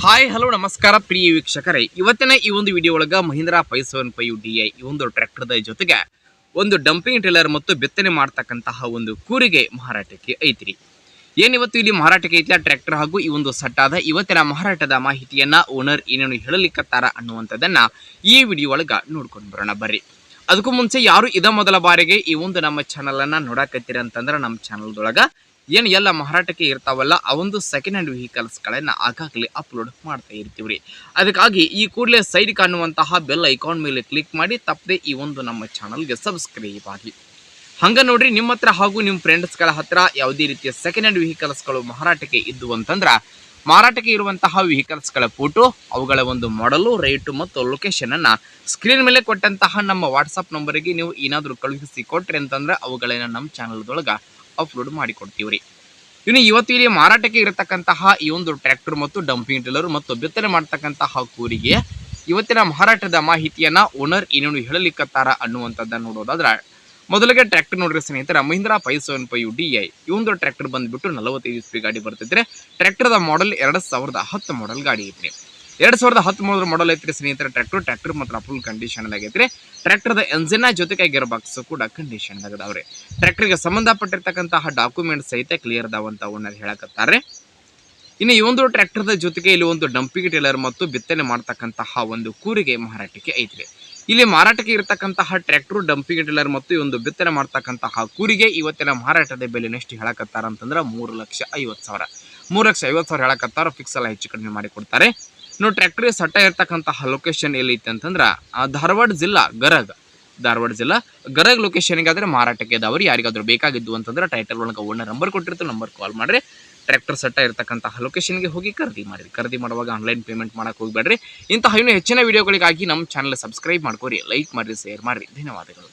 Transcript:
Hi hello ನಮಸ್ಕಾರ ಪ್ರಿಯ ವೀಕ್ಷಕರೇ, ಇವತ್ತಿನ ಈ ಒಂದು ವಿಡಿಯೋ ಒಳಗ ಮಹೀಂದ್ರಾ 575 DI ಈ ಒಂದು ಟ್ರ್ಯಾಕ್ಟರ್ದ ಜೊತೆಗೆ ಒಂದು ಡಂಪಿಂಗ್ ಟ್ರೇಲರ್ ಮತ್ತು ಬಿತ್ತನೆ ಮಾಡ್ತಕ್ಕಂತಹ ಒಂದು ಕೂರಿಗೆ ಮಾರಾಟಕ್ಕೆ ಐತ್ರಿ. ಏನಿವತ್ತು ಇಲ್ಲಿ ಮಾರಾಟಕ್ಕೆ ಐತಿ ಟ್ರ್ಯಾಕ್ಟರ್ ಹಾಗೂ ಈ ಒಂದು ಸಟ್ಟಾದ ಇವತ್ತಿನ ಮಾರಾಟದ ಮಾಹಿತಿಯನ್ನ ಓನರ್ ಏನೇನು ಹೇಳಲಿಕ್ಕತ್ತಾರ ಅನ್ನುವಂಥದ್ದನ್ನ ಈ ವಿಡಿಯೋ ಒಳಗ ನೋಡ್ಕೊಂಡು ಬರೋಣ ಬರ್ರಿ. ಅದಕ್ಕೂ ಮುಂಚೆ ಯಾರು ಇದ ಮೊದಲ ಬಾರಿಗೆ ಈ ಒಂದು ನಮ್ಮ ಚಾನಲ್ ಅನ್ನ ನೋಡಾಕತ್ತೀರ ಅಂತಂದ್ರೆ ನಮ್ಮ ಚಾನಲ್ದೊಳಗ ಏನು ಎಲ್ಲ ಮಾರಾಟಕ್ಕೆ ಇರ್ತಾವಲ್ಲ ಆ ಒಂದು ಸೆಕೆಂಡ್ ಹ್ಯಾಂಡ್ ವೆಹಿಕಲ್ಸ್ಗಳನ್ನು ಆಗಾಗಲೇ ಅಪ್ಲೋಡ್ ಮಾಡ್ತಾ ಇರ್ತೀವಿ. ಅದಕ್ಕಾಗಿ ಈ ಕೂಡಲೇ ಸೈಡ್ ಕಾಣುವಂತಹ ಬೆಲ್ ಐಕಾನ್ ಮೇಲೆ ಕ್ಲಿಕ್ ಮಾಡಿ ತಪ್ಪದೆ ಈ ಒಂದು ನಮ್ಮ ಚಾನಲ್ಗೆ ಸಬ್ಸ್ಕ್ರೈಬ್ ಆಗಿ. ಹಂಗೆ ನೋಡ್ರಿ, ನಿಮ್ಮ ಹತ್ರ ಹಾಗೂ ನಿಮ್ಮ ಫ್ರೆಂಡ್ಸ್ಗಳ ಹತ್ರ ಯಾವುದೇ ರೀತಿಯ ಸೆಕೆಂಡ್ ಹ್ಯಾಂಡ್ ವೆಹಿಕಲ್ಸ್ಗಳು ಮಾರಾಟಕ್ಕೆ ಇದ್ದು ಅಂತಂದ್ರೆ ಮಾರಾಟಕ್ಕೆ ಇರುವಂತಹ ವೆಹಿಕಲ್ಸ್ಗಳ ಫೋಟೋ, ಅವುಗಳ ಒಂದು ಮಾಡಲು, ರೇಟು ಮತ್ತು ಲೊಕೇಶನ್ ಅನ್ನ ಸ್ಕ್ರೀನ್ ಮೇಲೆ ಕೊಟ್ಟಂತಹ ನಮ್ಮ ವಾಟ್ಸಪ್ ನಂಬರಿಗೆ ನೀವು ಏನಾದರೂ ಕಳುಹಿಸಿ ಕೊಟ್ರಿ ಅಂತಂದ್ರೆ ಅವುಗಳನ್ನ ನಮ್ಮ ಚಾನಲ್ದೊಳಗೆ ಅಪ್ಲೋಡ್ ಮಾಡಿಕೊಡ್ತೀವ್ರಿ. ಇನ್ನು ಇವತ್ತು ಇಲ್ಲಿ ಮಾರಾಟಕ್ಕೆ ಇರತಕ್ಕಂತಹ ಈ ಒಂದು ಟ್ರ್ಯಾಕ್ಟರ್ ಮತ್ತು ಡಂಪಿಂಗ್ ಟ್ರೇಲರ್ ಮತ್ತು ಬಿತ್ತನೆ ಮಾಡ್ತಕ್ಕಂತಹ ಕೂರಿಗೆ ಇವತ್ತಿನ ಮಾರಾಟದ ಮಾಹಿತಿಯನ್ನ ಓನರ್ ಏನೇನು ಹೇಳಲಿಕ್ಕತ್ತಾರ ಅನ್ನುವಂಥದ್ದನ್ನ ನೋಡೋದಾದ್ರೆ, ಮೊದಲಿಗೆ ಟ್ರ್ಯಾಕ್ಟರ್ ನೋಡ್ರಿ ಸ್ನೇಹಿತರ, ಮಹೀಂದ್ರಾ 575 DI ಈ ಒಂದು ಟ್ರ್ಯಾಕ್ಟರ್ ಬಂದ್ಬಿಟ್ಟು 45 HP ಗಾಡಿ ಬರ್ತಿದ್ರೆ. ಟ್ರ್ಯಾಕ್ಟರ್ದ ಮಾಡೆಲ್ 2010 ಮಾಡೆಲ್ ಗಾಡಿ ಐತ್ರಿ. 2013 ಮಾಡೆಲ್ ಐತ್ರಿ ಸ್ನೇಹಿತರ. ಟ್ರ್ಯಾಕ್ಟರ್ ಮಾತ್ರ ಫುಲ್ ಕಂಡೀಷನ್ ಆಗೈತ್ರಿ. ಟ್ರ್ಯಾಕ್ಟರ್ದ ಎಂಜಿನ್ ಜೊತೆಗೆ ಗೇರ್ ಬಾಕ್ಸ್ ಕೂಡ ಕಂಡೀಷನ್ ಆಗದವ್ರಿ. ಟ್ರ್ಯಾಕ್ಟರ್ಗೆ ಸಂಬಂಧಪಟ್ಟಿರ್ತಕ್ಕಂತಹ ಡಾಕ್ಯುಮೆಂಟ್ಸ್ ಸಹಿತ ಕ್ಲಿಯರ್ ಅದಾವಂತ ಓನರ್ ಹೇಳಕತ್ತಾರೆ. ಇನ್ನು ಈ ಒಂದು ಟ್ರ್ಯಾಕ್ಟರ್ದ ಜೊತೆಗೆ ಇಲ್ಲಿ ಒಂದು ಡಂಪಿಂಗ್ ಟ್ರೇಲರ್ ಮತ್ತು ಬಿತ್ತನೆ ಮಾಡ್ತಕ್ಕಂತಹ ಒಂದು ಕೂರಿಗೆ ಮಾರಾಟಕ್ಕೆ ಐತ್ರಿ. ಇಲ್ಲಿ ಮಾರಾಟಕ್ಕೆ ಇರತಕ್ಕಂತಹ ಟ್ರ್ಯಾಕ್ಟರ್, ಡಂಪಿಂಗ್ ಟ್ರೇಲರ್ ಮತ್ತು ಈ ಒಂದು ಬಿತ್ತನೆ ಮಾಡ್ತಕ್ಕಂತಹ ಕೂರಿಗೆ ಇವತ್ತಿನ ಮಾರಾಟದ ಬೆಲೆ ಎಷ್ಟು ಹೇಳಕತ್ತಾರ ಅಂತಂದ್ರೆ 3,50,000 3,50,000 ಹೇಳಕತ್ತಾರ. ಫಿಕ್ಸ್ ಎಲ್ಲ ಹೆಚ್ಚು ಕಡಿಮೆ ಮಾಡಿ ಕೊಡ್ತಾರೆ. ಇನ್ನು ಟ್ರ್ಯಾಕ್ಟರ್ ಸಟ್ಟ ಇರ್ತಕ್ಕಂತಹ ಲೊಕೇಶನ್ ಎಲ್ಲಿ ಐತೆ ಅಂತಂದ್ರೆ ಧಾರವಾಡ ಜಿಲ್ಲಾ ಗರಗ್ ಲೊಕೇಶನ್ಗಾದ್ರೆ ಮಾರಾಟಕ್ಕೆ ಇದಾವ್ರಿ. ಯಾರಿಗಾದ್ರೂ ಬೇಕಾಗಿದ್ದು ಅಂತಂದ್ರೆ ಟೈಟಲ್ ಒಳಗೆ ಓನರ್ ನಂಬರ್ ಕೊಟ್ಟಿರ್ತಾರೆ, ನಂಬರ್ ಕಾಲ್ ಮಾಡ್ರಿ. ಟ್ರ್ಯಾಕ್ಟರ್ ಸಟ್ಟ ಇರ್ತಕ್ಕಂತಹ ಲೊಕೇಶನ್ಗೆ ಹೋಗಿ ಖರೀದಿ ಮಾಡುವಾಗ ಆನ್ಲೈನ್ ಪೇಮೆಂಟ್ ಮಾಡಕ್ಕೆ ಹೋಗ್ಬೇಡ್ರಿ. ಇಂತಹ ಇನ್ನೂ ಹೆಚ್ಚಿನ ವಿಡಿಯೋಗಳಿಗಾಗಿ ನಮ್ಮ ಚಾನಲ್ ಸಬ್ಸ್ಕ್ರೈಬ್ ಮಾಡ್ಕೋರಿ, ಲೈಕ್ ಮಾಡಿರಿ, ಶೇರ್ ಮಾಡಿರಿ. ಧನ್ಯವಾದಗಳು.